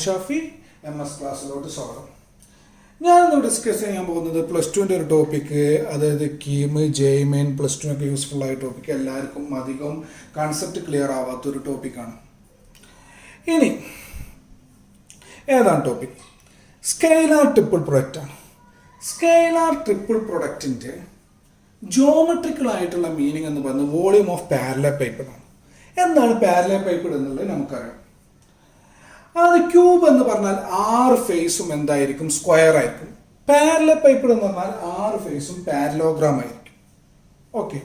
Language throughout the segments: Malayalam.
ഷാഫി MS ക്ലാസ്സിലോട്ട് സ്വാഗതം. ഞാനിന്ന് ഡിസ്കസ് ചെയ്യാൻ പോകുന്നത് +2 ഒരു ടോപ്പിക്ക്, അതായത് കീം, ജെയ്മെയിൻ, +2 ഒക്കെ യൂസ്ഫുൾ ആയ ടോപ്പിക്ക്, എല്ലാവർക്കും അധികം കൺസെപ്റ്റ് ക്ലിയർ ആവാത്തൊരു ടോപ്പിക്കാണ്. ഇനി ഏതാണ് ടോപ്പിക്? സ്കെയിലാർ ട്രിപ്പിൾ പ്രൊഡക്റ്റാണ്. സ്കെയിലാർ ട്രിപ്പിൾ പ്രൊഡക്റ്റിൻ്റെ ജോമെട്രിക്കൽ ആയിട്ടുള്ള മീനിങ് എന്ന് പറയുന്നത് വോളിയം ഓഫ് പാരലൽ പൈപ്പിഡാണ്. എന്താണ് പാരലൽ പൈപ്പിഡ് എന്നുള്ളത് നമുക്കറിയാം. അത് ക്യൂബ് എന്ന് പറഞ്ഞാൽ 6 ഫേസും എന്തായിരിക്കും? സ്ക്വയർ ആയിരിക്കും. പാരലൽ പൈപ്പിഡ് എന്ന് പറഞ്ഞാൽ 6 ഫേസും പാരലോഗ്രാം ആയിരിക്കും. ഓക്കെ,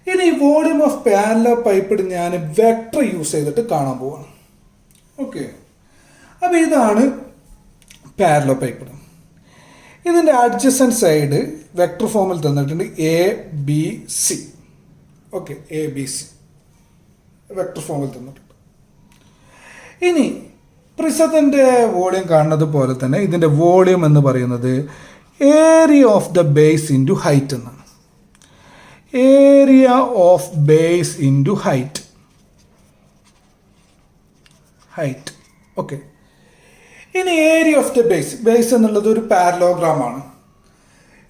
ഇനി വോളിയം ഓഫ് പാരലൽ പൈപ്പിഡ് ഞാൻ വെക്ടർ യൂസ് ചെയ്തിട്ട് കാണാൻ പോവാണ്. ഓക്കെ, അപ്പോൾ ഇതാണ് പാരലൽ പൈപ്പിഡ്. ഇതിൻ്റെ അഡ്ജസൻറ്റ് സൈഡ് വെക്ടർ ഫോമിൽ തന്നിട്ടുണ്ട് ABC. ഓക്കെ, ABC വെക്ടർ ഫോമിൽ തന്നിട്ടുണ്ട്. ഇനി പ്രിസത്തിൻ്റെ വോളിയം കാണുന്നത് പോലെ തന്നെ ഇതിൻ്റെ വോളിയം എന്ന് പറയുന്നത് area of the base into height എന്നാണ്. Area of base into height. Okay, ഇനി ഏരിയ ഓഫ് ദ ബേസ് എന്നുള്ളത് ഒരു പാരലോഗ്രാമാണ്.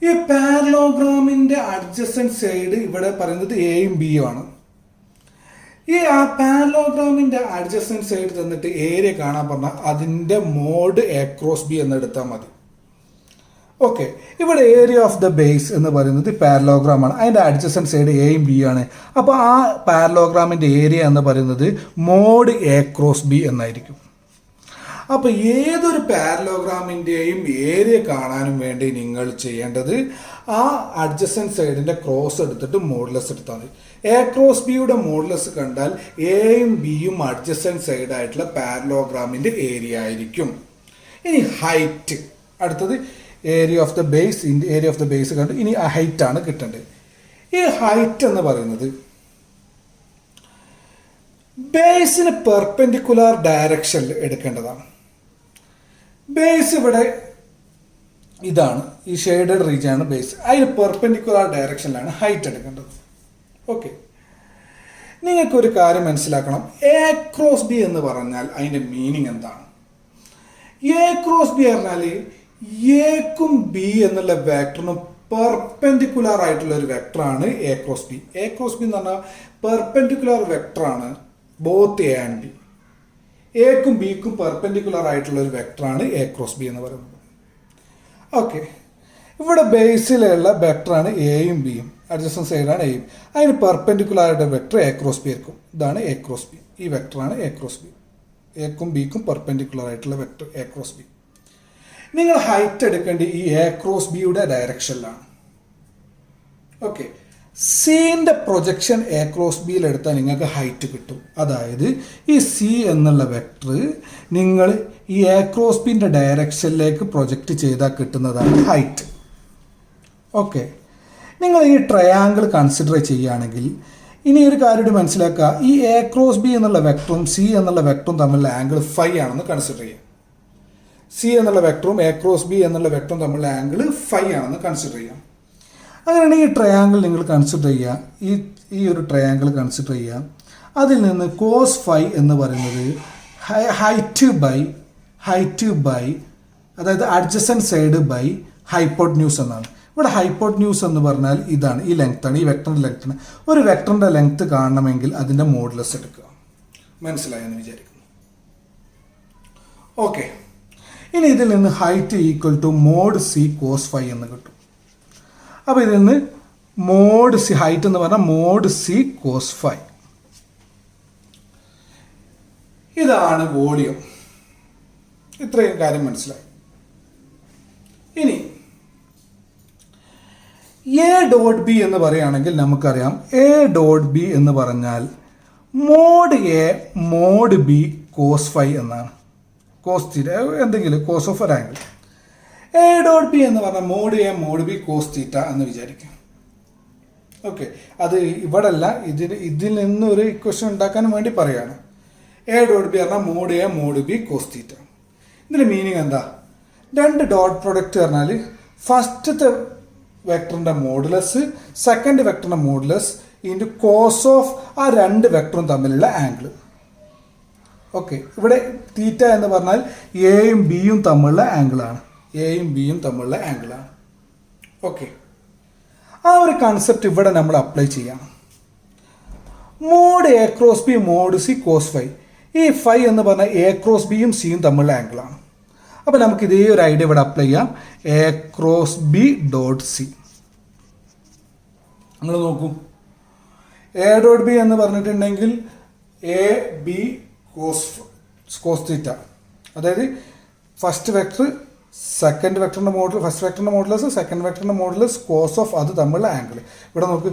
ഈ പാരലോഗ്രാമിൻ്റെ അഡ്ജസൻറ്റ് സൈഡ് ഇവിടെ പറയുന്നത് എയും ബിയും ആണ്. ഈ പാരലോഗ്രാമിൻ്റെ അഡ്ജസൻറ്റ് സൈഡ് തന്നിട്ട് ഏരിയ കാണാൻ പറഞ്ഞാൽ അതിൻ്റെ മോഡ് A×B എന്ന് എടുത്താൽ മതി. ഓക്കെ, ഇവിടെ ഏരിയ ഓഫ് ദ ബേസ് എന്ന് പറയുന്നത് പാരലോഗ്രാമാണ്. അതിൻ്റെ അഡ്ജസൻറ്റ് സൈഡ് എയും ബി ആണ്. അപ്പോൾ ആ പാരലോഗ്രാമിൻ്റെ ഏരിയ എന്ന് പറയുന്നത് മോഡ് A×B എന്നായിരിക്കും. അപ്പോൾ ഏതൊരു പാരലോഗ്രാമിൻ്റെയും ഏരിയ കാണാനും വേണ്ടി നിങ്ങൾ ചെയ്യേണ്ടത് ആ അഡ്ജസൻറ്റ് സൈഡിൻ്റെ ക്രോസ് എടുത്തിട്ട് മോഡുലസ് എടുത്താൽ മതി. A×Bയുടെ മോഡുലസ് കണ്ടാൽ എയും ബിയും അഡ്ജസൻറ്റ് സൈഡായിട്ടുള്ള പാരലോഗ്രാമിൻ്റെ ഏരിയ ആയിരിക്കും. ഇനി ഹൈറ്റ്, അടുത്തത് area of the base. Area of the base കണ്ട് ഇനി ആ ഹൈറ്റ് ആണ് കിട്ടേണ്ടത്. ഈ ഹൈറ്റ് എന്ന് പറയുന്നത് ബേസിന് പെർപെൻഡിക്കുലർ ഡയറക്ഷനിൽ എടുക്കേണ്ടതാണ്. ബേസ് ഇവിടെ ഇതാണ്, ഈ ഷെയ്ഡഡ് റീജിയൻ ആണ് ബേസ്. അതിന് പെർപെൻഡിക്കുലർ ഡയറക്ഷനിലാണ് ഹൈറ്റ് എടുക്കേണ്ടത്. ഓക്കെ, നിങ്ങൾക്കൊരു കാര്യം മനസ്സിലാക്കണം. A×B എന്ന് പറഞ്ഞാൽ അതിൻ്റെ മീനിങ് എന്താണ്? A×B പറഞ്ഞാൽ എക്കും ബി എന്നുള്ള വെക്ടറിനും പെർപെൻഡിക്കുലർ ആയിട്ടുള്ള ഒരു വെക്ടറാണ് A×B. A×B എന്ന് പറഞ്ഞാൽ പെർപെൻഡിക്കുലർ വെക്ടറാണ് ബോത്ത് എ ആൻഡ് ബി. എക്കും ബിക്കും പെർപെൻഡിക്കുലർ ആയിട്ടുള്ള ഒരു വെക്ടറാണ് A×B എന്ന് പറയുന്നത്. ഓക്കെ, ഇവിടെ ബേസിലുള്ള വെക്ടറാണ് എയും ബിയും, അഡ്ജസൻറ്റ് സൈഡാണ് എയും. അതിന് പെർപെൻഡിക്കുലർ ആയിട്ട് വെക്ടർ A×B ആയിരിക്കും. ഇതാണ് A×B. ഈ വെക്ടറാണ് A×B. എക്കും ബിക്കും പെർപെൻഡിക്കുലർ ആയിട്ടുള്ള വെക്ടർ A×B. നിങ്ങൾ ഹൈറ്റ് എടുക്കേണ്ടി ഈ A×Bയുടെ ഡയറക്ഷനിലാണ്. ഓക്കെ, സീൻ്റെ പ്രൊജക്ഷൻ A×Bയിൽ എടുത്താൽ നിങ്ങൾക്ക് ഹൈറ്റ് കിട്ടും. അതായത് ഈ സി എന്നുള്ള വെക്ടർ നിങ്ങൾ ഈ A×Bൻ്റെ ഡയറക്ഷനിലേക്ക് പ്രൊജക്റ്റ് ചെയ്താൽ കിട്ടുന്നതാണ് ഹൈറ്റ്. ഓക്കെ, നിങ്ങൾ ഈ ട്രയാങ്കിൾ കൺസിഡർ ചെയ്യുകയാണെങ്കിൽ ഇനി ഒരു കാര്യം മനസ്സിലാക്കുക. ഈ A×B എന്നുള്ള വെക്ടറും സി എന്നുള്ള വെക്ടറും തമ്മിലുള്ള ആംഗിൾ ഫൈ ആണെന്ന് കൺസിഡർ ചെയ്യാം. സി എന്നുള്ള വെക്ടറും A×B എന്നുള്ള വെക്ടറും തമ്മിലുള്ള ആംഗിൾ ഫൈ ആണെന്ന് കൺസിഡർ ചെയ്യാം. അങ്ങനെയാണെങ്കിൽ ഈ ട്രയാങ്കിൾ നിങ്ങൾ കൺസിഡർ ചെയ്യുക. ഈ ഒരു ട്രയാങ്കിൾ കൺസിഡർ ചെയ്യുക. അതിൽ നിന്ന് cos φ എന്ന് പറയുന്നത് ഹൈറ്റ് ബൈ അതായത് അഡ്ജസൻറ്റ് സൈഡ് ബൈ ഹൈപ്പോട്ന്യൂസ് എന്നാണ്. ഇവിടെ ഹൈപ്പോട്ന്യൂസ് എന്ന് പറഞ്ഞാൽ ഇതാണ്, ഈ ലെങ്ത്താണ്, ഈ വെക്ടറിൻ്റെ ലെങ്ത്താണ്. ഒരു വെക്ടറിൻ്റെ ലെങ്ത്ത് കാണണമെങ്കിൽ അതിൻ്റെ മോഡുലസ് എടുക്കുക. മനസ്സിലായെന്ന് വിചാരിക്കുന്നു. ഓക്കെ, ഇനി ഇതിൽ നിന്ന് height equal to mod C cos φ എന്ന് കിട്ടും. അപ്പോൾ ഇതിൽ നിന്ന് മോഡ് C ഹൈറ്റ് എന്ന് പറഞ്ഞാൽ മോഡ് C cos φ. ഇതാണ് വോളിയം. ഇത്രയും കാര്യം മനസ്സിലായി. ഇനി A.B എന്ന് പറയുകയാണെങ്കിൽ നമുക്കറിയാം A.B എന്ന് പറഞ്ഞാൽ mod A mod B cos φ എന്നാണ്. കോസ് തീറ്റ എന്തെങ്കിലും കോസ് ഓഫ് ഒരു ആംഗിൾ. A.B എന്ന് പറഞ്ഞാൽ mod A mod B cos theta എന്ന് വിചാരിക്കാം. ഓക്കെ, അത് ഇവിടെ അല്ല, ഇതിൽ നിന്നൊരു ഇക്വേഷൻ ഉണ്ടാക്കാൻ വേണ്ടി പറയുകയാണ്. A.B പറഞ്ഞാൽ mod A mod B cos theta. ഇതിൻ്റെ മീനിങ് എന്താ? രണ്ട് ഡോട്ട് പ്രൊഡക്റ്റ് പറഞ്ഞാൽ ഫസ്റ്റത്തെ വെക്ടറിൻ്റെ മോഡുലസ്, സെക്കൻഡ് വെക്ടറിൻ്റെ മോഡുലസ് ഇൻറ്റു കോസ് ഓഫ് ആ രണ്ട് വെക്ടറും തമ്മിലുള്ള ആംഗിൾ. ഓക്കെ, ഇവിടെ തീറ്റ എന്ന് പറഞ്ഞാൽ എയും ബിയും തമ്മിലുള്ള ആംഗിളാണ്. എയും ബിയും തമ്മിലുള്ള ആംഗിളാണ്. ഓക്കെ, ആ ഒരു കൺസെപ്റ്റ് ഇവിടെ നമ്മൾ അപ്ലൈ ചെയ്യാം. Mod A cross B mod C cos phi. ഈ ഫൈ എന്ന് പറഞ്ഞാൽ എ ക്രോസ് ബിയും സിയും തമ്മിലുള്ള ആംഗിളാണ്. അപ്പോൾ നമുക്ക് ഇതേ ഒരു ഐഡിയ ഇവിടെ അപ്ലൈ ചെയ്യാം. A cross B dot C. നിങ്ങൾ നോക്കൂ, എ ഡോട്ട് ബി എന്ന് പറഞ്ഞിട്ടുണ്ടെങ്കിൽ എ ബി കോസ് തീറ്റ, അതായത് ഫസ്റ്റ് വെക്ടർ സെക്കൻഡ് വെക്ടറിൻ്റെ മോഡൽ, ഫസ്റ്റ് വെക്ടറിൻ്റെ മോഡുലസ് സെക്കൻഡ് വെക്ടറിൻ്റെ മോഡുലസ് കോസ് ഓഫ് അത് തമ്മിലുള്ള ആംഗിൾ. ഇവിടെ നോക്ക്,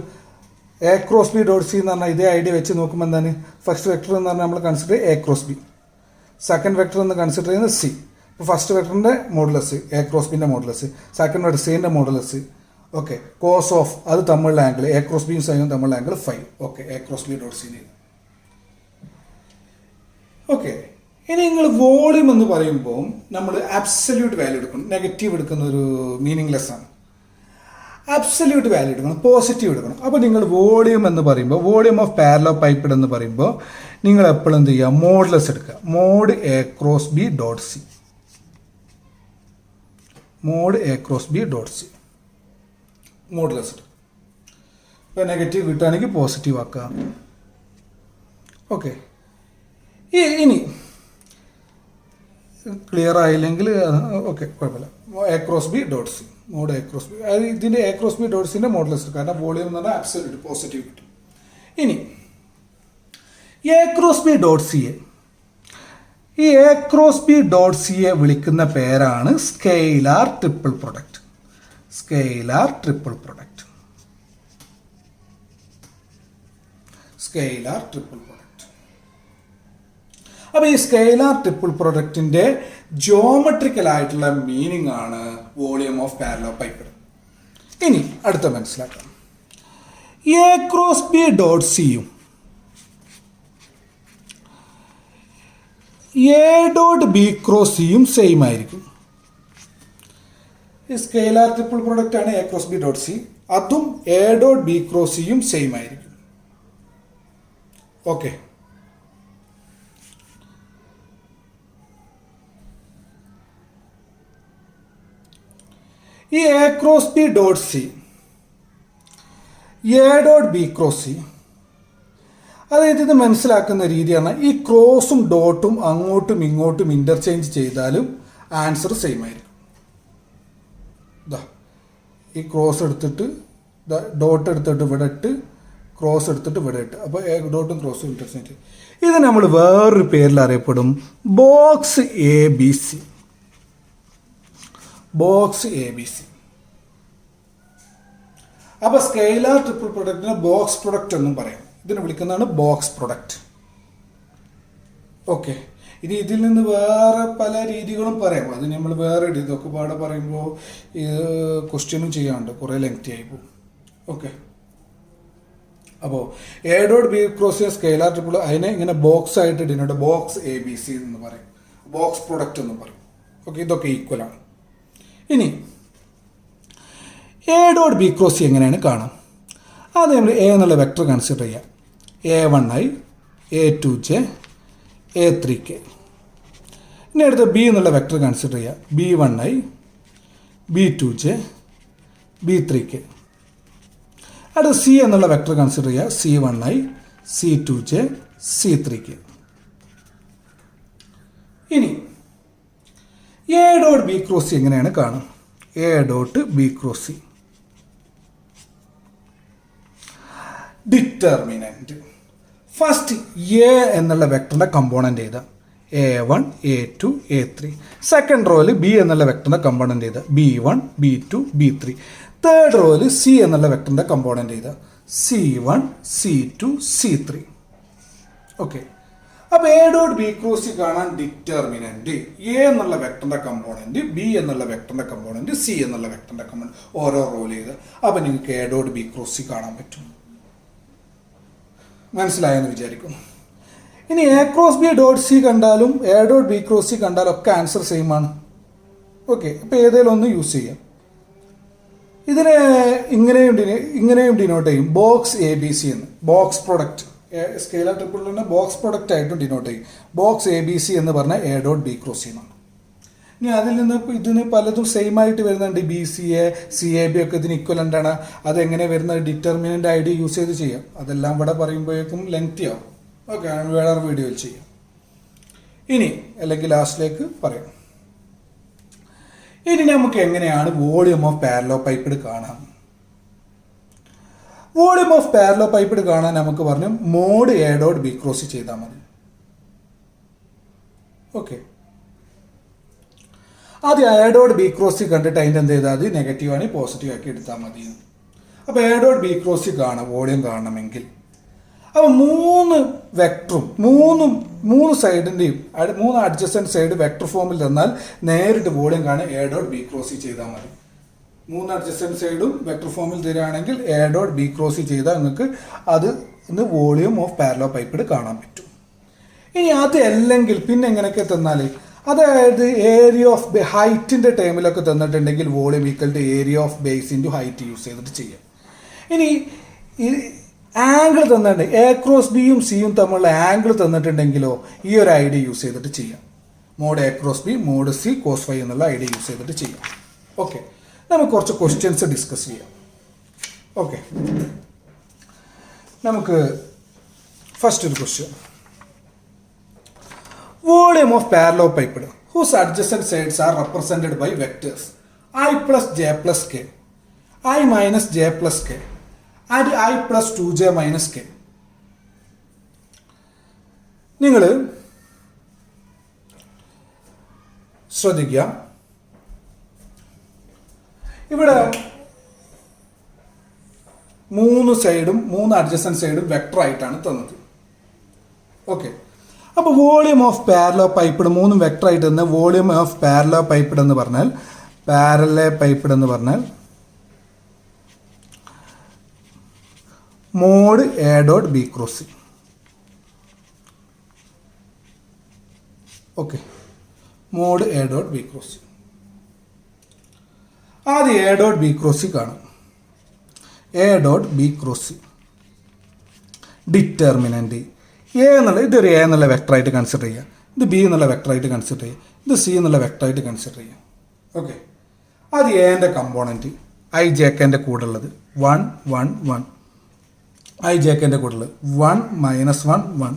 A cross B dot C എന്ന് പറഞ്ഞാൽ ഇതേ ഐഡിയ വെച്ച് നോക്കുമ്പോൾ എന്താണ്, ഫസ്റ്റ് വെക്ടർ എന്ന് പറഞ്ഞാൽ നമ്മൾ കൺസിഡർ ചെയ്യുക A cross B, second vector എന്ന് കൺസിഡർ ചെയ്യുന്നത് സി. ഇപ്പോൾ ഫസ്റ്റ് വെക്ടറിൻ്റെ മോഡുലസ് എ ക്രോസ് ബിൻ്റെ മോഡുലസ്, സെക്കൻഡ് വെക്ടർ സിൻ്റെ മോഡുലസ്, ഓക്കെ, കോസ് ഓഫ് അത് തമ്മിലുള്ള ആംഗിൾ എ ക്രോസ് ബിയും സൈനും തമ്മിലുള്ള angle phi. Okay, A cross B dot C. Okay, ഇനി നിങ്ങൾ വോളിയം എന്ന് പറയുമ്പോൾ നമ്മൾ അബ്സല്യൂട്ട് വാല്യൂ എടുക്കണം. നെഗറ്റീവ് എടുക്കുന്ന ഒരു മീനിങ്ലെസ് ആണ്. അബ്സല്യൂട്ട് വാല്യൂ എടുക്കണം, പോസിറ്റീവ് എടുക്കണം. അപ്പോൾ നിങ്ങൾ വോളിയം എന്ന് പറയുമ്പോൾ, വോളിയം ഓഫ് പാരലൽ പൈപ്പ് എന്ന് പറയുമ്പോൾ നിങ്ങൾ എപ്പോഴും എന്ത് ചെയ്യുക, മോഡുലസ് എടുക്കുക. Mod A cross B dot C, mod A cross B dot C, modulus എടുക്കുക. ഇപ്പോൾ നെഗറ്റീവ് കിട്ടുകയാണെങ്കിൽ പോസിറ്റീവ് ആക്കുക. ഓക്കെ, ഇനി ക്ലിയർ ആയില്ലെങ്കിൽ ഓക്കെ, കുഴപ്പമില്ല. A cross B dot C, mod A cross B, അതായത് ഇതിൻ്റെ എ ക്രോസ് ബി ഡോട്ട് സിൻ്റെ മോഡുലസ്, കാരണം വോളിയം എന്ന് പറഞ്ഞാൽ അബ്സല്യൂട്ട് പോസിറ്റീവ് കിട്ടും. ഇനി A cross B dot C A, ഈ A cross B dot C A വിളിക്കുന്ന പേരാണ് scalar triple product. Scalar triple product, scalar triple product. അപ്പോൾ ഈ സ്കെയിലാർ ട്രിപ്പിൾ പ്രൊഡക്റ്റിൻ്റെ ജോമെട്രിക്കൽ ആയിട്ടുള്ള മീനിങ് ആണ് വോളിയം ഓഫ് പാരലൽ പൈപ്പ്. ഇനി അടുത്ത മനസ്സിലാക്കാം. എ ക്രോസ് ബി ഡോട്ട് സിയും എ ഡോട്ട് ബി ക്രോസ് സിയും സെയിം ആയിരിക്കും. ഈ സ്കെയിലാർ ട്രിപ്പിൾ പ്രൊഡക്റ്റ് ആണ് A cross B dot C, അതും എ ഡോട്ട് ബി ക്രോസ് സിയും സെയിം ആയിരിക്കും. ഓക്കെ, ഈ A cross B dot C A dot B cross C, അതായത് ഇത് മനസ്സിലാക്കുന്ന രീതിയാണ്, ഈ ക്രോസും ഡോട്ടും അങ്ങോട്ടും ഇങ്ങോട്ടും ഇൻ്റർചേഞ്ച് ചെയ്താലും ആൻസർ സെയിം ആയിരിക്കും. ഇതാ, ഈ ക്രോസ് എടുത്തിട്ട് ഡോട്ട് എടുത്തിട്ട് ഇവിടെ ഇട്ട്, ക്രോസ് എടുത്തിട്ട് ഇവിടെ ഇട്ട്, അപ്പോൾ ഡോട്ടും ക്രോസും ഇൻ്റർചേഞ്ച്. ഇത് നമ്മൾ വേറൊരു പേരിൽ അറിയപ്പെടും, box A B C. Box A B C. അപ്പോൾ സ്കെയിലാർ ട്രിപ്പിൾ പ്രൊഡക്റ്റിനെ ബോക്സ് പ്രൊഡക്റ്റ് എന്നും പറയും. ഇതിനെ വിളിക്കുന്നതാണ് ബോക്സ് പ്രൊഡക്റ്റ്. ഓക്കെ, ഇനി ഇതിൽ നിന്ന് വേറെ പല രീതികളും പറയാം. അത് നമ്മൾ വേറെ ഇതൊക്കെ പാടെ പറയുമ്പോൾ ക്വസ്റ്റ്യനും ചെയ്യാണ്ട് കുറേ ലെങ്തി ആയി പോകും. ഓക്കെ, അപ്പോൾ A dot B cross scalar triple, അതിനെ ഇങ്ങനെ ബോക്സ് ആയിട്ട് ഇടുന്നുണ്ട്, ബോക്സ് എ ബി സി എന്ന് പറയും, ബോക്സ് പ്രൊഡക്റ്റ് എന്ന് പറയും. ഓക്കെ, ഇതൊക്കെ ഈക്വലാണ്. ഇനി A dot B cross C എങ്ങനെയാണ് കാണാം? അത് നമ്മൾ എ എന്നുള്ള വെക്ടർ കൺസിഡർ ചെയ്യാം. A1i, A2j, A3k. ഇനി അടുത്ത ബി എന്നുള്ള വെക്ടർ കൺസിഡർ ചെയ്യാം. B1i, B2j, B3k. അടുത്ത സി എന്നുള്ള വെക്ടർ കൺസിഡർ ചെയ്യുക. C1i, C2j, C3k. ഇനി A dot B cross C എങ്ങനെയാണ് കാണും? A dot B cross C determinant. First A എന്നുള്ള വെക്ടറിൻ്റെ കമ്പോണൻ്റ് ചെയ്ത A1, A2, A3. Second റോയിൽ B എന്നുള്ള വെക്ടറിൻ്റെ കമ്പോണൻ്റ് ചെയ്ത B1, B2, B3. Third റോയിൽ C എന്നുള്ള വെക്ടറിൻ്റെ കമ്പോണൻ്റ് ചെയ്ത C1, C2, C3. ഓക്കെ, അപ്പോൾ A dot B cross C കാണാൻ ഡിറ്റർമിനൻറ്റ് എ എന്നുള്ള വെക്ടറിൻ്റെ കമ്പോണൻറ്റ്, ബി എന്നുള്ള വെക്ടറിൻ്റെ കമ്പോണൻറ്റ്, സി എന്നുള്ള വെക്ടറിൻ്റെ കമ്പോണൻറ്റ് ഓരോ റോൾ ചെയ്ത് അപ്പോൾ നിങ്ങൾക്ക് A dot B cross C കാണാൻ പറ്റും. മനസ്സിലായെന്ന് വിചാരിക്കുന്നു. ഇനി A cross B dot C കണ്ടാലും A dot B cross C കണ്ടാലും ഒക്കെ ആൻസർ സെയിം ആണ്. ഓക്കെ, അപ്പോൾ ഏതെങ്കിലും ഒന്ന് യൂസ് ചെയ്യാം. ഇതിനെ ഇങ്ങനെയും ഡിനോട്ട് ചെയ്യും, ബോക്സ് എ ബി സി എന്ന്, ബോക്സ് പ്രൊഡക്റ്റ്. സ്കെയിലർ ട്രിപ്പിളിനെ ബോക്സ് പ്രൊഡക്റ്റ് ആയിട്ടും ഡിനോട്ട് ചെയ്യും. ബോക്സ് എ ബി സി എന്ന് പറഞ്ഞാൽ A dot B cross C എന്നാണ്. ഇനി അതിൽ നിന്ന് ഇതിന് പലതും സെയിം ആയിട്ട് വരുന്നുണ്ട്. B C A C A B ഒക്കെ ഇതിന് ഇക്വലൻ്റ് ആണ്. അതെങ്ങനെ വരുന്നത് ഡിറ്റർമിനൻ്റ് ഐ ഡി യൂസ് ചെയ്ത് ചെയ്യാം. അതെല്ലാം ഇവിടെ പറയുമ്പോഴേക്കും ലെങ്തി ആവും. ഓക്കെ, വേറെ വീഡിയോയിൽ ചെയ്യാം. ഇനി അല്ലെങ്കിൽ ലാസ്റ്റിലേക്ക് പറയാം. ഇനി നമുക്ക് എങ്ങനെയാണ് വോളിയം ഓഫ് പാരലോപൈപ്പിഡ് കാണാം. വോളിയം ഓഫ് പാരലോപൈപ്പിഡ് കാണാൻ നമുക്ക് പറഞ്ഞു mod A dot B cross ചെയ്താൽ മതി. ഓക്കെ, ആദ്യം എ ഡോട്ട് ബി ക്രോസ് കണ്ടിട്ട് അതിൻ്റെ എന്ത് ചെയ്താൽ മതി, നെഗറ്റീവ് ആണ് പോസിറ്റീവ് ആക്കി എടുത്താൽ മതി. അപ്പോൾ എ ഡോട്ട് ബി ക്രോസ് കാണാം, വോളിയം കാണണമെങ്കിൽ. അപ്പോൾ മൂന്ന് വെക്ടറും മൂന്ന് സൈഡിൻ്റെയും 3 അഡ്ജസ്റ്റൻറ്റ് സൈഡ് വെക്ടർ ഫോമിൽ തന്നാൽ നേരിട്ട് വോളിയം കാണാൻ എ ഡോട്ട് ബി ക്രോസ് ചെയ്താൽ മതി. 3 അഡ്ജസ്റ്റൻറ്റ് സൈഡും വെക്ടർ ഫോമിൽ തരികയാണെങ്കിൽ എ ഡോട്ട് ബി ക്രോസ് ചെയ്താൽ നിങ്ങൾക്ക് അത് ഇന്ന് വോളിയം ഓഫ് പാരലോപൈപ്പിഡ് കാണാൻ പറ്റും. ഇനി അത് അല്ലെങ്കിൽ പിന്നെ എങ്ങനെയൊക്കെ തന്നാൽ, അതായത് ഏരിയ ഓഫ് ഹൈറ്റിൻ്റെ ടൈമിലൊക്കെ തന്നിട്ടുണ്ടെങ്കിൽ volume equal to area of base into height use ചെയ്തിട്ട് ചെയ്യാം. ഇനി ഈ ആംഗിൾ തന്നിട്ടുണ്ട്, എ ക്രോസ് ബിയും സിയും തമ്മിലുള്ള ആംഗിൾ തന്നിട്ടുണ്ടെങ്കിലോ ഈ ഒരു ഐഡിയ യൂസ് ചെയ്തിട്ട് ചെയ്യാം. Mod A cross B mod C cos phi എന്നുള്ള ഐഡിയ യൂസ് ചെയ്തിട്ട് ചെയ്യാം. ഓക്കെ, നമുക്ക് കുറച്ച് ക്വസ്റ്റ്യൻസ് ഡിസ്കസ് ചെയ്യാം. ഓക്കെ, നമുക്ക് ഫസ്റ്റ് ഒരു question. Volume of parallelepiped whose adjacent sides are represented by vectors I plus j plus k, I minus j plus k and I plus 2j minus k. നിങ്ങൾ ശ്രദ്ധിക്കുക, ഇവിടെ 3 സൈഡും 3 അഡ്ജസൻറ്റ് സൈഡും വെക്ടർ ആയിട്ടാണ് തന്നത്. ഓക്കെ, അപ്പോൾ വോളിയം ഓഫ് പാരലോപൈപ്പിഡ് 3 വെക്ടർ ആയിട്ട് തന്നെ വോളിയം ഓഫ് പാരലോപൈപ്പിഡ് എന്ന് പറഞ്ഞാൽ mod A dot B cross. Okay, mod A dot B cross. ആദ്യം എ ഡോട്ട് ബി ക്രോസ് കാണും. A dot B cross determinant A എന്നുള്ള ഇതൊരു എ എന്നുള്ള വെക്ടറായിട്ട് കൺസിഡർ ചെയ്യുക, ഇത് ബി എന്നുള്ള വെക്ടറായിട്ട് കൺസിഡർ ചെയ്യുക, ഇത് സി എന്നുള്ള വെക്ടറായിട്ട് കൺസിഡർ ചെയ്യുക. ഓക്കെ, അത് എൻ്റെ കമ്പോണൻറ്റ് ഐ ജെ കെൻ്റെ കൂടെ ഉള്ളത് 1 1 1, ഐ ജെ കെൻ്റെ കൂടെ ഉള്ളത് 1 -1 1,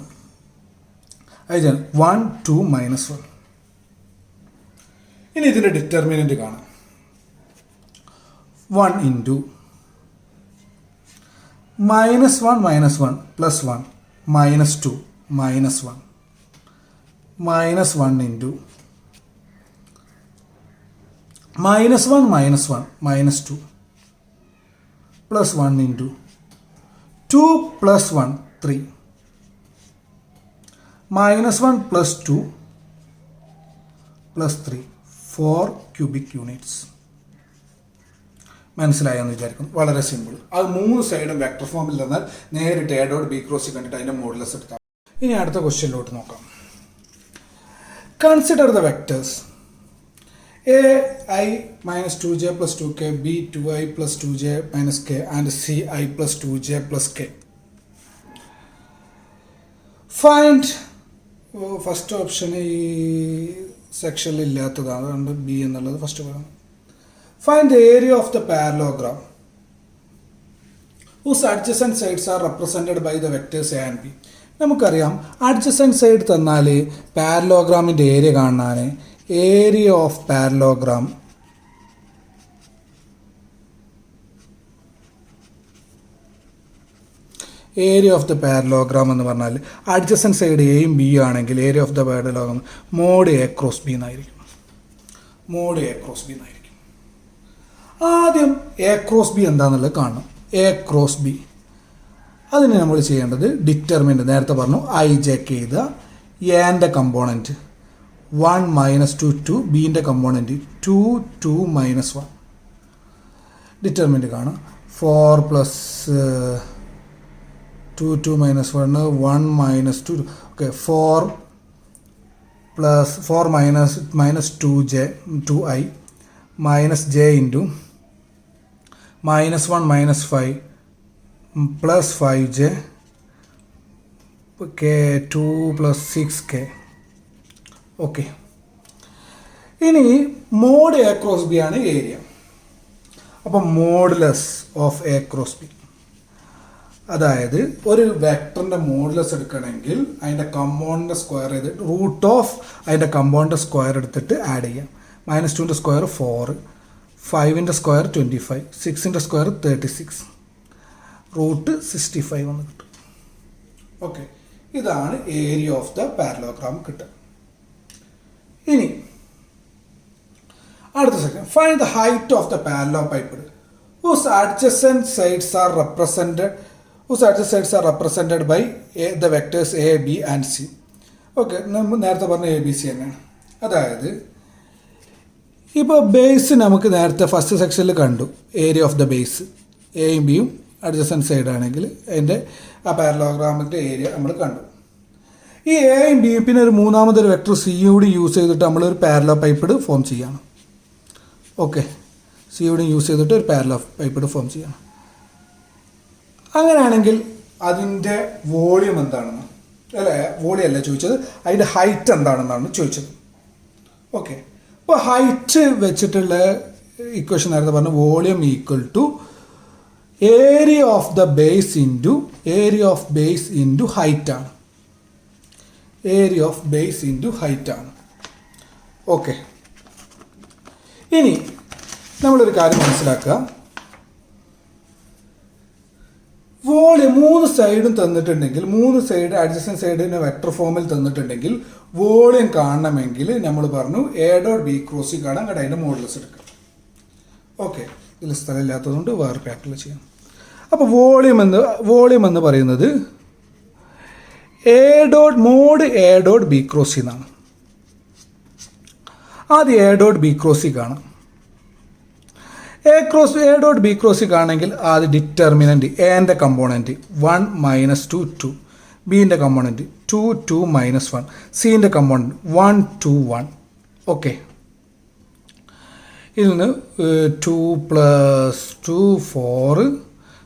ഐ ജെ 1 2 -1. ഇനി ഇതിൻ്റെ ഡിറ്റർമിനൻ്റ് കാണാം. 1 into -1 -1 + 1 -2 -1 -1 into -1 -1 -2 +1 into 2 + 1 3 -1 + 2 + 3 4 cubic units. മനസ്സിലായെന്ന് വിചാരിക്കുന്നു. വളരെ സിമ്പിൾ. അത് 3 സൈഡും വെക്ടർ ഫോമിൽ തന്നാൽ നേരിട്ട് എ ഡോട്ട് ബി ക്രോസ് കണ്ടിട്ട് അതിൻ്റെ മോഡുലസ് എടുത്താൽ. ഇനി അടുത്ത ക്വസ്റ്റ്യനിലോട്ട് നോക്കാം. Consider the vectors A I - 2j + 2k, b 2i + 2j - k and c i + 2j + k. Find, first option ഈ സെക്ഷനിൽ ഇല്ലാത്തതാണ്, അതുകൊണ്ട് ബി എന്നുള്ളത് ഫസ്റ്റ് പറയാം. Find the area of the parallelogram whose adjacent sides are represented by the vectors a and b. നമുക്കറിയാം അഡ്ജസൻറ്റ് സൈഡ് തന്നാൽ പാരലോഗ്രാമിൻ്റെ ഏരിയ കാണാൻ ഏരിയ ഓഫ് പാരലോഗ്രാം എന്ന് പറഞ്ഞാൽ അഡ്ജസൻറ്റ് സൈഡ് എയും ബി ആണെങ്കിൽ area of the parallelogram mod A cross B എന്നായിരിക്കും. ആദ്യം എ ക്രോസ് ബി എന്താണെന്നുള്ളത് കാണണം. എ ക്രോസ് ബി അതിന് നമ്മൾ ചെയ്യേണ്ടത് ഡിറ്റർമിനൻ്റ്, നേരത്തെ പറഞ്ഞു ഐ ജെ കെ എഴുതുക. എൻ്റെ കമ്പോണൻറ്റ് 1 - 2 2, ബീൻ്റെ കമ്പോണൻറ്റ് 2 2 -1. ഡിറ്റർമിനൻ്റ് കാണാം. 4 + 2 2 -1 1 - 2. Okay, 4 + 4 -2j 2i - j into -1 - 5 + 5j K 2 + 6k. Okay, ഇനി മോഡ് എ ക്രോസ് ബി ആണ് ഏരിയ. അപ്പം modulus of A cross B, അതായത് ഒരു വെക്ടറിൻ്റെ മോഡുലസ് എടുക്കണമെങ്കിൽ അതിൻ്റെ കമ്പൗണ്ടിൻ്റെ സ്ക്വയർ ചെയ്ത് റൂട്ട് ഓഫ് അതിൻ്റെ കമ്പൗണ്ടിൻ്റെ സ്ക്വയർ എടുത്തിട്ട് ആഡ് ചെയ്യാം. -2ൻ്റെ സ്ക്വയർ 4, 5ൻ്റെ സ്ക്വയർ 25, 6ൻ്റെ സ്ക്വയർ 36, റൂട്ട് 65 എന്ന് കിട്ടും. ഓക്കെ, ഇതാണ് ഏരിയ ഓഫ് ദ പാരലോഗ്രാം കിട്ടുക. ഇനി അടുത്ത second, find the height of the parallelepiped whose adjacent sides are represented by the vectors a, b and c. Okay, നമ്മൾ നേരത്തെ പറഞ്ഞ എ ബി സി തന്നെയാണ്. അതായത് ഇപ്പോൾ ബേസ് നമുക്ക് നേരത്തെ ഫസ്റ്റ് സെക്ഷനിൽ കണ്ടു, ഏരിയ ഓഫ് ദ ബേസ് എയും ബിയും അഡ്ജസൻറ്റ് സൈഡ് ആണെങ്കിൽ അതിൻ്റെ ആ പാരലോഗ്രാമിൻ്റെ ഏരിയ നമ്മൾ കണ്ടു. ഈ എയും ബിയും പിന്നെ ഒരു മൂന്നാമതൊരു വെക്ടർ സിയോട് യൂസ് ചെയ്തിട്ട് നമ്മളൊരു പാരലോപൈപ്പിഡ് ഫോം ചെയ്യണം. ഓക്കെ, സിയോട് യൂസ് ചെയ്തിട്ട് ഒരു പാരലോപൈപ്പിഡ് ഫോം ചെയ്യണം. അങ്ങനെയാണെങ്കിൽ അതിൻ്റെ വോളിയം എന്താണെന്ന്, അല്ല വോളിയം അല്ല ചോദിച്ചത്, അതിൻ്റെ ഹൈറ്റ് എന്താണെന്നാണ് ചോദിച്ചത്. ഓക്കെ, അപ്പോൾ ഹൈറ്റ് വെച്ചിട്ടുള്ള ഇക്വേഷൻ നേരത്തെ പറഞ്ഞ volume equal to area of the base into height ആണ്. Area of base into height ആണ്. ഓക്കെ, ഇനി നമ്മളൊരു കാര്യം മനസ്സിലാക്കുക, വോളിയം 3 സൈഡും തന്നിട്ടുണ്ടെങ്കിൽ, 3 സൈഡ് അഡ്ജസൻറ്റ് സൈഡിനെ വെക്ടർ ഫോമിൽ തന്നിട്ടുണ്ടെങ്കിൽ വോളിയം കാണണമെങ്കിൽ നമ്മൾ പറഞ്ഞു A dot B cross C കാണാൻ കേട്ടോ, അതിൻ്റെ മോഡുലസ് എടുക്കാം. ഓക്കെ, ഇതിൽ സ്ഥലമില്ലാത്തതുകൊണ്ട് വേറെ പാറ്റേണിൽ ചെയ്യാം. അപ്പോൾ വോളിയം എന്ന് പറയുന്നത് mod A dot B cross C എന്നാണ്. ആദ്യം A dot B cross C കാണാം. A dot B cross C കാണണമെങ്കിൽ ആദ്യം ഡിറ്റർമിനൻറ്റ് എൻ്റെ കമ്പോണൻറ്റ് 1 - 2 2, ബിൻ്റെ കമ്പോണൻറ്റ് 2 2 - 1, സിൻ്റെ കമ്പോണൻറ്റ് 1 2 1. ഓക്കെ, ഇതിൽ നിന്ന് 2 + 2 4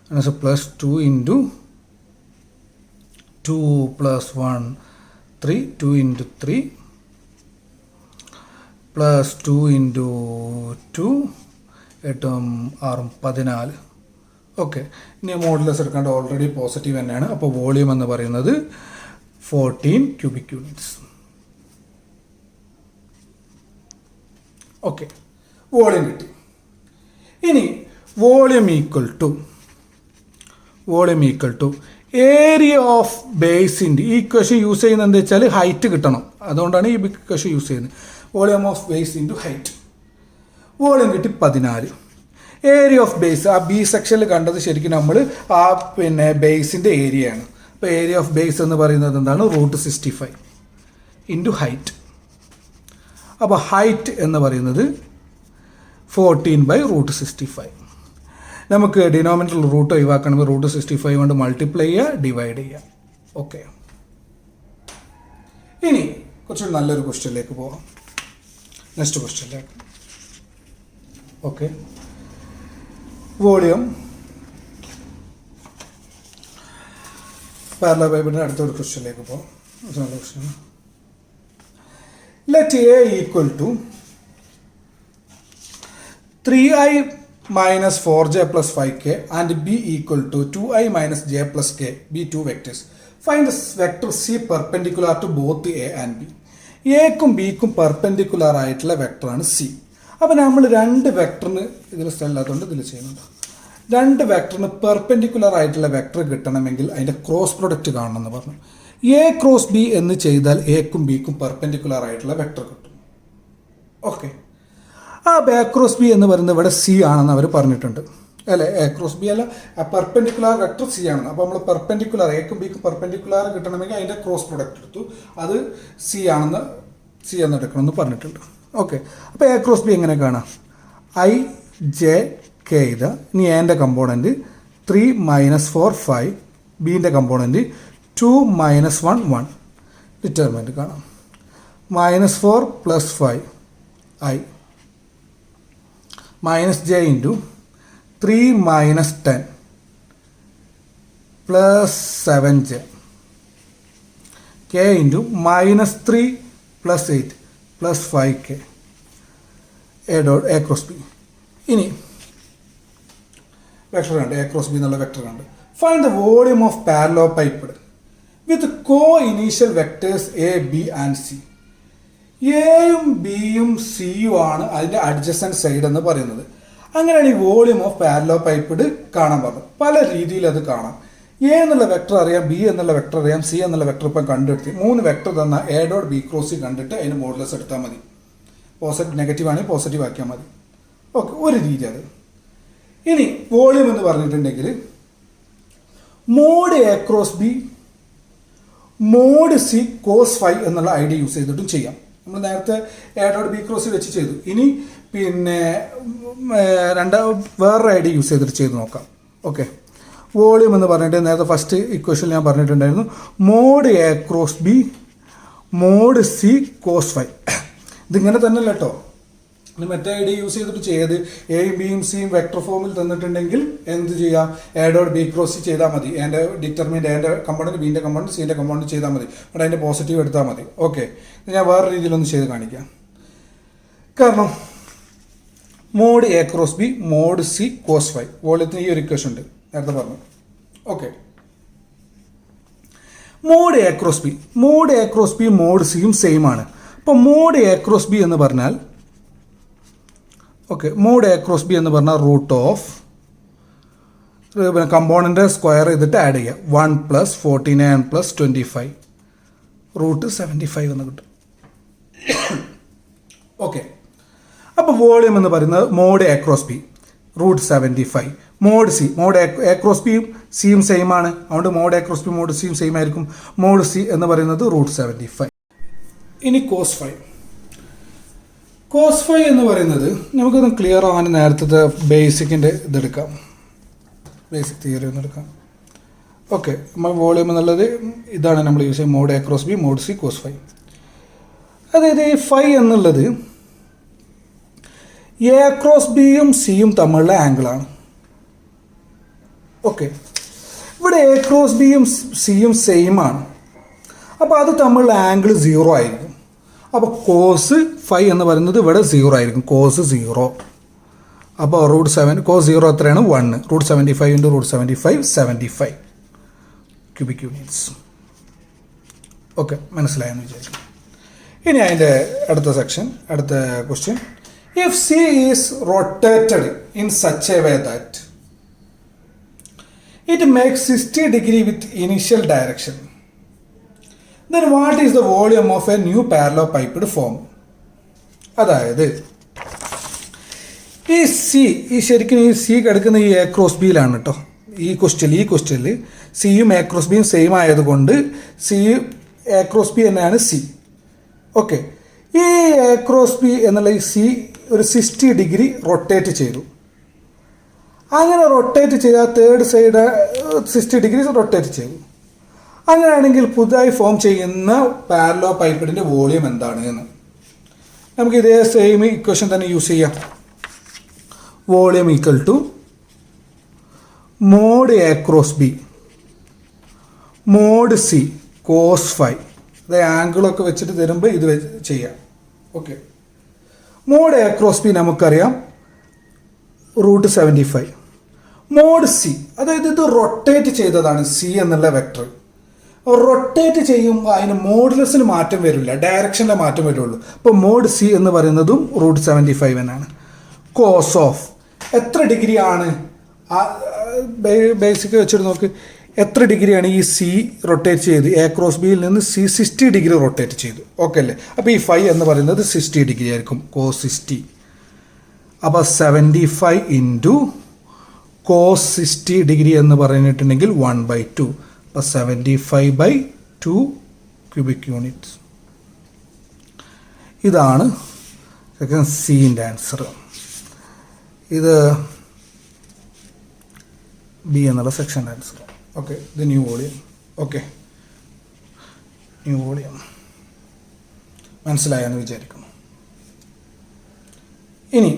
+2 × 2 + 1 3, 2 × 3 +2 × 2 8 6 14. ഓക്കെ, ഇനി മോഡുലസ് എടുക്കേണ്ട ഓൾറെഡി പോസിറ്റീവ് തന്നെയാണ്. അപ്പോൾ വോളിയം എന്ന് പറയുന്നത് 14 ക്യൂബിക് യൂണിറ്റ്സ്. ഓക്കെ, വോളിയം കിട്ടി. ഇനി volume equal to area of ബേസിൻ്റെ ഈ ഇക്വേഷൻ യൂസ് ചെയ്യുന്നത് എന്താ വെച്ചാൽ ഹൈറ്റ് കിട്ടണം, അതുകൊണ്ടാണ് ഈ ഇക്വേഷൻ യൂസ് ചെയ്യുന്നത്. Volume of base into height. Volume കിട്ടി 14. ഏരിയ ഓഫ് ബേസ് ആ ബി സെക്ഷനിൽ കണ്ടത് ശരിക്കും നമ്മൾ ആ പിന്നെ ബേസിൻ്റെ ഏരിയയാണ്. അപ്പോൾ ഏരിയ ഓഫ് ബേസ് എന്ന് പറയുന്നത് എന്താണ്, റൂട്ട് 65 ഇൻറ്റു ഹൈറ്റ്. അപ്പോൾ ഹൈറ്റ് എന്ന് പറയുന്നത് 14/√65. നമുക്ക് ഡിനോമിനേറ്ററിൽ റൂട്ട് ഒഴിവാക്കണമെങ്കിൽ റൂട്ട് 65 കൊണ്ട് മൾട്ടിപ്ലൈ ചെയ്യുക, ഡിവൈഡ് ചെയ്യുക. ഓക്കെ, ഇനി കുറച്ച് നല്ലൊരു ക്വസ്റ്റ്യനിലേക്ക് പോകാം. നെക്സ്റ്റ് ക്വസ്റ്റ്യനിലേക്ക്. ഓക്കെ, വോളിയം പാരലോപൈപ്പിഡിൻ്റെ അടുത്തൊരു ക്വസ്റ്റ്യനിലേക്ക് പോകാം. നല്ല question. Let A equal to 3i - 4j + 5k and b equal to 2i - j + k, be two vectors. Find the vector c perpendicular to both a and b. എക്കും ബിക്കും പെർപെൻഡിക്കുലർ ആയിട്ടുള്ള വെക്ടറാണ് സി. അപ്പോൾ നമ്മൾ രണ്ട് വെക്ടറിന് ഇതിൽ സ്ഥലമില്ലാത്തതുകൊണ്ട് ഇതിൽ ചെയ്യുന്നുണ്ട്. രണ്ട് വെക്ടറിന് പെർപെൻഡിക്കുലർ ആയിട്ടുള്ള വെക്ടർ കിട്ടണമെങ്കിൽ അതിൻ്റെ ക്രോസ് പ്രൊഡക്റ്റ് കാണണമെന്ന് പറഞ്ഞു. എ ക്രോസ് ബി എന്ന് ചെയ്താൽ എക്കും ബിക്കും പെർപെൻഡിക്കുലർ ആയിട്ടുള്ള വെക്ടർ കിട്ടും. ഓക്കെ, ആ എ ക്രോസ് ബി എന്ന് പറയുന്നത് ഇവിടെ സി ആണെന്ന് അവർ പറഞ്ഞിട്ടുണ്ട് അല്ലേ. എ ക്രോസ് ബി അല്ല, ആ പെർപെൻഡിക്കുലർ വെക്ടർ സി ആണെന്ന്. അപ്പോൾ നമ്മൾ പെർപെൻഡിക്കുലർ എക്കും ബിക്കും പെർപെൻഡിക്കുലർ കിട്ടണമെങ്കിൽ അതിൻ്റെ ക്രോസ് പ്രൊഡക്റ്റ് എടുത്തു, അത് സി എന്ന് എടുക്കണമെന്ന് പറഞ്ഞിട്ടുണ്ട്. ഓക്കെ, അപ്പോൾ എ ക്രോസ് ബി എങ്ങനെ കാണാം? ഐ ജെ കെ ഇത്. ഇനി എൻ്റെ കമ്പോണൻറ്റ് 3 - 4 5, ബീൻ്റെ കമ്പോണൻറ്റ് 2 - 1 1. ഡിറ്റർമിനൻറ്റ് കാണാം. -4 + 5 I - j × 3 - 10 + 7j. K into -3 + 8 + 5k A dot A cross B. ഇനി വെക്ടർ കണ്ട് എ ക്രോസ് ബി എന്നുള്ള വെക്ടർ കണ്ട്. Find the volume of parallelepiped with co initial vectors A B and C. എയും ബിയും സിയും ആണ് അതിൻ്റെ അഡ്ജസൻറ്റ് സൈഡ് എന്ന് പറയുന്നത്. അങ്ങനെയാണ് ഈ വോളിയം ഓഫ് പാരലോപൈപ്ഡ് കാണാൻ പറഞ്ഞത്. പല രീതിയിൽ അത് കാണാം. എ എന്നുള്ള വെക്ടർ അറിയാം, ബി എന്നുള്ള വെക്ടർ അറിയാം, സി എന്നുള്ള വെക്ടർ ഇപ്പം കണ്ടെടുത്ത് 3 വെക്ടർ തന്നാൽ A dot B cross C കണ്ടിട്ട് അതിന് മോഡുലസ് എടുത്താൽ മതി. നെഗറ്റീവ് ആണെങ്കിൽ പോസിറ്റീവ് ആക്കിയാൽ മതി. ഓക്കെ, ഒരു രീതി അത്. ഇനി വോളിയം എന്ന് പറഞ്ഞിട്ടുണ്ടെങ്കിൽ mod A cross B mod C cos phi എന്നുള്ള ഐഡിയ യൂസ് ചെയ്തിട്ടും ചെയ്യാം. നമ്മൾ നേരത്തെ A dot B cross C വെച്ച് ചെയ്തു. ഇനി പിന്നെ വേറൊരു ഐഡിയ യൂസ് ചെയ്തിട്ട് ചെയ്ത് നോക്കാം. ഓക്കെ, വോളിയം എന്ന് പറഞ്ഞിട്ട് നേരത്തെ ഫസ്റ്റ് ഇക്വേഷൻ ഞാൻ പറഞ്ഞിട്ടുണ്ടായിരുന്നു mod A cross B mod C cos phi. ഇതിങ്ങനെ തന്നെ അല്ല കേട്ടോ, മറ്റേ ഐഡിയ യൂസ് ചെയ്തിട്ട് ചെയ്ത് എയും ബിയും സിയും വെക്ടർ ഫോമിൽ തന്നിട്ടുണ്ടെങ്കിൽ എന്ത് ചെയ്യാം, A dot B cross C ചെയ്താൽ മതി. എൻ്റെ ഡിറ്റർമിൻ്റ് എൻ്റെ കമ്പോണൻറ്റ് ബീൻ്റെ കമ്പോണൻറ്റ് സീൻ്റെ കമ്പോണൻറ്റ് ചെയ്താൽ മതി. അവിടെ അതിൻ്റെ പോസിറ്റീവ് എടുത്താൽ മതി. ഓക്കെ, ഞാൻ വേറെ രീതിയിലൊന്ന് ചെയ്ത് കാണിക്കാം. കാരണം mod A cross B mod C cos phi വോളിയത്തിന് ഈ ഒരു ഇക്വേഷൻ ഉണ്ട്, നേരത്തെ പറഞ്ഞു. Okay, mod A cross B mod സിയും സെയിം ആണ്. അപ്പോൾ മോഡ് എ ക്രോസ് ബി എന്ന് പറഞ്ഞാൽ okay, mod A cross B എന്ന് പറഞ്ഞാൽ റൂട്ട് ഓഫ് കമ്പോണൻ്റ് സ്ക്വയർ ചെയ്തിട്ട് ആഡ് ചെയ്യുക 1 + 49 + 25 റൂട്ട് 75 എന്ന് കിട്ടും. ഓക്കെ, അപ്പോൾ വോളിയം എന്ന് പറയുന്നത് mod A cross B root 75 mod C mod A cross ബിയും സിയും സെയിം ആണ്. അതുകൊണ്ട് mod A cross B mod സിയും സെയിം ആയിരിക്കും. മോഡ് സി എന്ന് പറയുന്നത് റൂട്ട് 75. ഇനി കോസ് ഫൈ എന്ന് പറയുന്നത് നമുക്കൊന്ന് ക്ലിയർ ആവാൻ നേരത്തെ ബേസിക്കിൻ്റെ ഇതെടുക്കാം, ബേസിക് തിയറി ഒന്ന് എടുക്കാം. ഓക്കെ, നമ്മൾ വോളിയം എന്നുള്ളത് ഇതാണ് നമ്മൾ യൂസ് ചെയ്യുക, mod A cross B mod C cos phi. അതായത് ഈ ഫൈ എന്നുള്ളത് എ ക്രോസ് ബിയും സിയും തമ്മിലുള്ള ആംഗിളാണ്. ഓക്കെ, ഇവിടെ എ ക്രോസ് ബിയും സിയും സെയിം ആണ്. അപ്പോൾ അത് തമ്മിലുള്ള ആംഗിൾ 0 ആയിരിക്കും. അപ്പോൾ കോസ് ഫൈ എന്ന് പറയുന്നത് ഇവിടെ 0 ആയിരിക്കും, കോസ് 0. അപ്പോൾ റൂട്ട് 7 കോസ് 0 എത്രയാണ് 1 root 75 into root 75 cubic units. Okay, മനസ്സിലായെന്ന് വിചാരിക്കും. ഇനി അതിൻ്റെ അടുത്ത question, if C is rotated in such a way that it makes 60 degree with initial direction, then what is the volume of a new parallelopiped form? അതായത് ശരിക്കും ഈ സി കിടക്കുന്ന ഈ എ ക്രോസ് ബിയിലാണ് കേട്ടോ. ഈ ക്വസ്റ്റ്യനിൽ സിയും എ ക്രോസ് ബിയും സെയിം ആയതുകൊണ്ട് എ ക്രോസ് ബി തന്നെയാണ് സി. ഓക്കെ, ഈ എ ക്രോസ് ബി എന്നുള്ള ഈ സി ഒരു 60 ഡിഗ്രി റൊട്ടേറ്റ് ചെയ്തു. അങ്ങനെ റൊട്ടേറ്റ് ചെയ്താൽ തേർഡ് സൈഡ് 60 ഡിഗ്രി റൊട്ടേറ്റ് ചെയ്തു. അങ്ങനെയാണെങ്കിൽ പുതുതായി ഫോം ചെയ്യുന്ന പാരലോപൈപ്പിഡിൻ്റെ വോളിയം എന്താണ് എന്ന് നമുക്ക് ഇതേ സെയിം ഇക്വേഷൻ തന്നെ യൂസ് ചെയ്യാം. Volume equal to mod A cross B mod C cos phi. അത് ആംഗിളൊക്കെ വെച്ചിട്ട് തരുമ്പോൾ ഇത് ചെയ്യാം. Okay, mod A cross B നമുക്കറിയാം റൂട്ട് 75. മോഡ് സി അതായത് ഇത് റൊട്ടേറ്റ് ചെയ്തതാണ് സി എന്നുള്ള വെക്ടർ. റൊട്ടേറ്റ് ചെയ്യുമ്പോൾ അതിന് മോഡുലസിന് മാറ്റം വരില്ല, ഡയറക്ഷനിലെ മാറ്റം വരുള്ളൂ. അപ്പോൾ മോഡ് സി എന്ന് പറയുന്നതും റൂട്ട് 75 എന്നാണ്. കോസ് ഓഫ് എത്ര ഡിഗ്രിയാണ് ബേസിക് വെച്ചിട്ട് നോക്ക്, എത്ര ഡിഗ്രിയാണ് ഈ സി റൊട്ടേറ്റ് ചെയ്ത് എ ക്രോസ് ബിയിൽ നിന്ന് സി 60 ഡിഗ്രി റൊട്ടേറ്റ് ചെയ്തു. ഓക്കെ അല്ലേ? അപ്പോൾ ഈ ഫൈ എന്ന് പറയുന്നത് 60 ഡിഗ്രി ആയിരിക്കും, കോസ് 60. അപ്പോൾ 75 ഇൻറ്റു കോസ് 60 ഡിഗ്രി എന്ന് പറഞ്ഞിട്ടുണ്ടെങ്കിൽ 1/2. അപ്പോൾ 75/2 ക്യൂബിക് യൂണിറ്റ്സ്. ഇതാണ് സിൻ്റെ ആൻസർ. ഇത് ബി എന്നുള്ള സെക്ഷൻ്റെ ആൻസർ. ഓക്കെ, ഇത് new volume. Okay, new volume മനസ്സിലായെന്ന് വിചാരിക്കുന്നു. ഇനി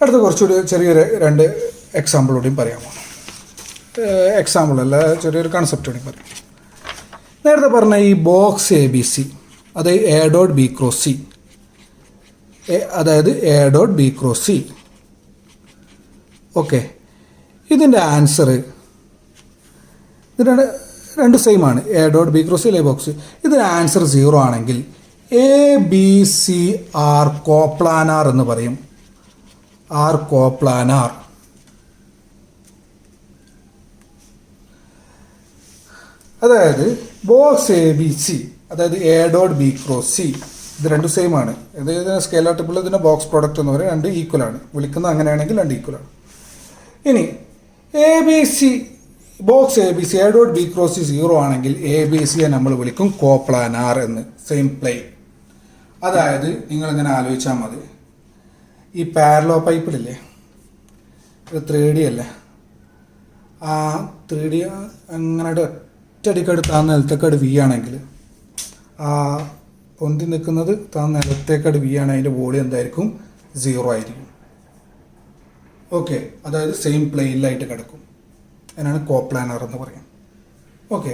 അടുത്ത കുറച്ചുകൂടി ചെറിയൊരു 2 എക്സാമ്പിൾ കൂടിയും പറയാമോ. എക്സാമ്പിൾ അല്ല, ചെറിയൊരു കൺസെപ്റ്റ് വേണമെങ്കിൽ പറയും. നേരത്തെ പറഞ്ഞ ഈ ബോക്സ് എ ബി സി, അത് A dot B cross C, അതായത് A dot B cross C. Okay, ഇതിൻ്റെ ആൻസർ ഇതിൻ്റെ രണ്ട് സെയിം ആണ്, A dot B cross C അല്ലെ ബോക്സ്. ഇതിൻ്റെ ആൻസർ 0 ആണെങ്കിൽ A B C are coplanar എന്ന് പറയും. Are coplanar. അതായത് ബോക്സ് എ ബി സി, അതായത് A dot B cross C, ഇത് രണ്ടും സെയിം ആണ്. ഇത് സ്കെയിലർ ട്രിപ്പിൾ ഇതിൻ്റെ ബോക്സ് പ്രോഡക്റ്റ് എന്ന് പറയും. രണ്ട് ഈക്വലാണ്. വിളിക്കുന്നത് അങ്ങനെയാണെങ്കിൽ രണ്ട് ഈക്വലാണ്. ഇനി A B C, box A B C A dot B cross C 0 ആണെങ്കിൽ എ ബി സിയെ നമ്മൾ വിളിക്കും കോപ്ലാനാർ എന്ന്. Same plane. അതായത് നിങ്ങളിങ്ങനെ ആലോചിച്ചാൽ മതി, ഈ പാരലോ പൈപ്പിലില്ലേ, ഇത് 3D അല്ലേ, ആ 3D അങ്ങനെ ഒറ്റടിക്കട് താൻ നിലത്തേക്കട് വി ആണെങ്കിൽ, ആ പൊന്തി നിൽക്കുന്നത് താൻ നിലത്തേക്കട് വി ആണെങ്കിൽ അതിൻ്റെ ബോഡി എന്തായിരിക്കും? 0 ആയിരിക്കും. ഓക്കെ, അതായത് സെയിം പ്ലെയിനിലായിട്ട് കിടക്കും. അതിനാണ് കോപ്ലാനർ എന്ന് പറയും. ഓക്കെ.